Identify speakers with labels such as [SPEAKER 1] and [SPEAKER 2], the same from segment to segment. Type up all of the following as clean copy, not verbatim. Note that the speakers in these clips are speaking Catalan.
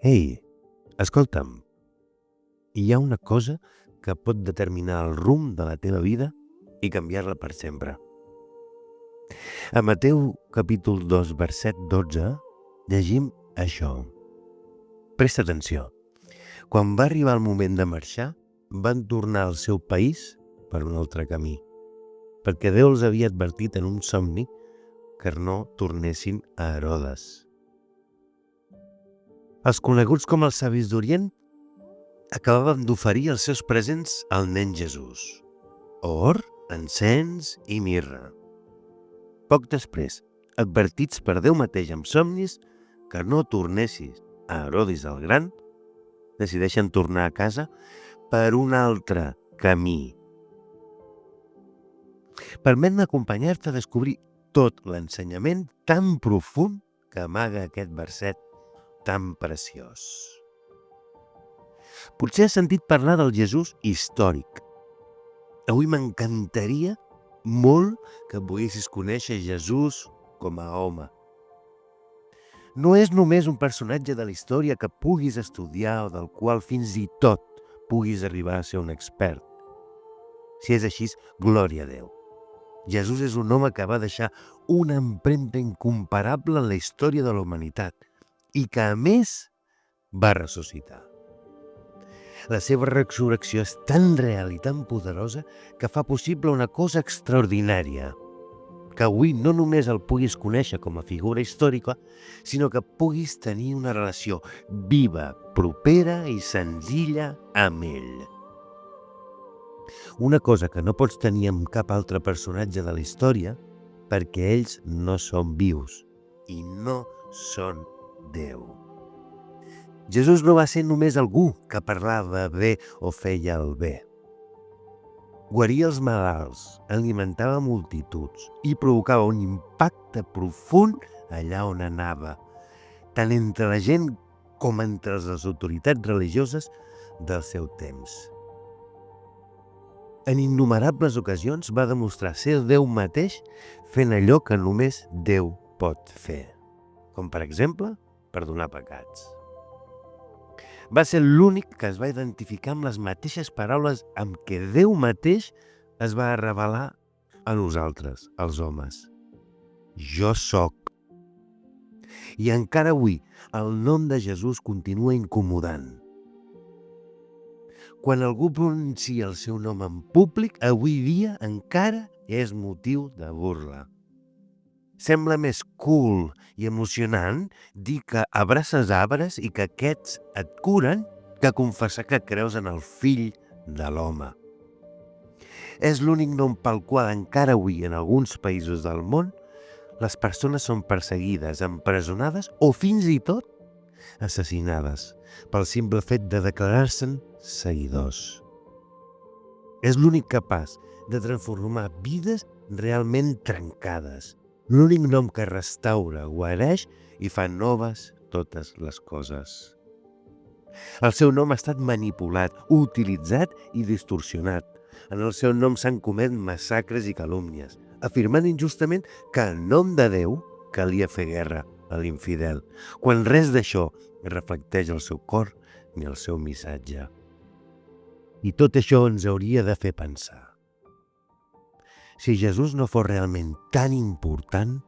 [SPEAKER 1] Ei, escolta'm, hi ha una cosa que pot determinar el rumb de la teva vida i canviar-la per sempre. A Mateu capítol 2, verset 12, llegim això. Presta atenció. Quan va arribar el moment de marxar, van tornar al seu país per un altre camí, perquè Déu els havia advertit en un somni que no tornessin a Herodes. Els coneguts com els savis d'Orient acabaven d'oferir els seus presents al nen Jesús: or, encens i mirra. Poc després, advertits per Déu mateix amb somnis que no tornessis a Herodes el Gran, decideixen tornar a casa per un altre camí. Permet-me acompanyar-te a descobrir tot l'ensenyament tan profund que amaga aquest verset tan preciós. Potser has sentit parlar del Jesús històric. Avui m'encantaria molt que poguessis conèixer Jesús com a home. No és només un personatge de la història que puguis estudiar o del qual fins i tot puguis arribar a ser un expert. Si és així, glòria a Déu. Jesús és un home que va deixar una empremta incomparable en la història de la humanitat i que, a més, va ressuscitar. La seva resurrecció és tan real i tan poderosa que fa possible una cosa extraordinària, que avui no només el puguis conèixer com a figura històrica, sinó que puguis tenir una relació viva, propera i senzilla amb ell. Una cosa que no pots tenir amb cap altre personatge de la història, perquè ells no són vius i no són Déu. Jesús no va ser només algú que parlava bé o feia el bé. Guaria els malalts, alimentava multituds i provocava un impacte profund allà on anava, tant entre la gent com entre les autoritats religioses del seu temps. En innumerables ocasions va demostrar ser Déu mateix fent allò que només Déu pot fer, com per exemple perdonar pecats. Va ser l'únic que es va identificar amb les mateixes paraules amb què Déu mateix es va revelar a nosaltres, els homes. Jo soc. I encara avui el nom de Jesús continua incomodant. Quan algú pronuncia el seu nom en públic, avui dia encara és motiu de burla. Sembla més cool i emocionant dir que abraces arbres i que aquests et curen que confessar que creus en el fill de l'home. És l'únic nom pel qual encara avui en alguns països del món les persones són perseguides, empresonades o fins i tot assassinades pel simple fet de declarar-se'n seguidors. És l'únic capaç de transformar vides realment trencades. L'únic nom que restaura, guareix i fa noves totes les coses. El seu nom ha estat manipulat, utilitzat i distorsionat. En el seu nom s'han comès massacres i calúmnies, afirmant injustament que en nom de Déu calia fer guerra a l'infidel, quan res d'això reflecteix el seu cor ni el seu missatge. I tot això ens hauria de fer pensar. Si Jesús no fos realment tan important,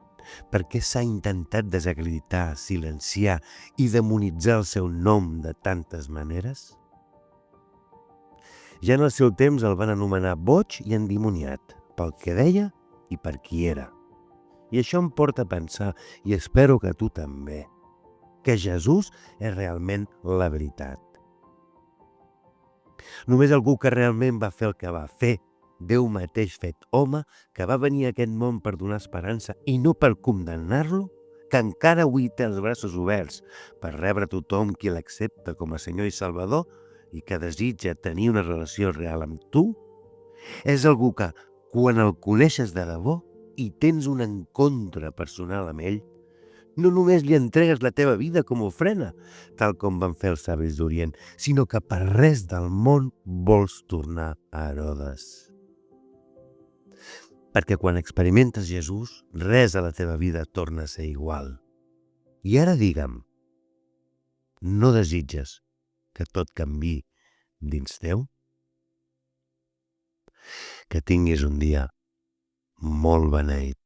[SPEAKER 1] per què s'ha intentat desacreditar, silenciar i demonitzar el seu nom de tantes maneres? Ja en el seu temps el van anomenar boig i endimoniat, pel que deia i per qui era. I això em porta a pensar, i espero que tu també, que Jesús és realment la veritat. Només algú que realment va fer el que va fer, Déu mateix fet home, que va venir a aquest món per donar esperança i no per condemnar-lo, que encara avui té els braços oberts per rebre tothom qui l'accepta com a Senyor i Salvador i que desitja tenir una relació real amb tu, és algú que, quan el coneixes de debò i tens un encontre personal amb ell, no només li entregues la teva vida com a ofrena, tal com van fer els savis d'Orient, sinó que per res del món vols tornar a Herodes. Perquè quan experimentes Jesús, res a la teva vida torna a ser igual. I ara digue'm, no desitges que tot canvi dins teu? Que tinguis un dia molt beneït.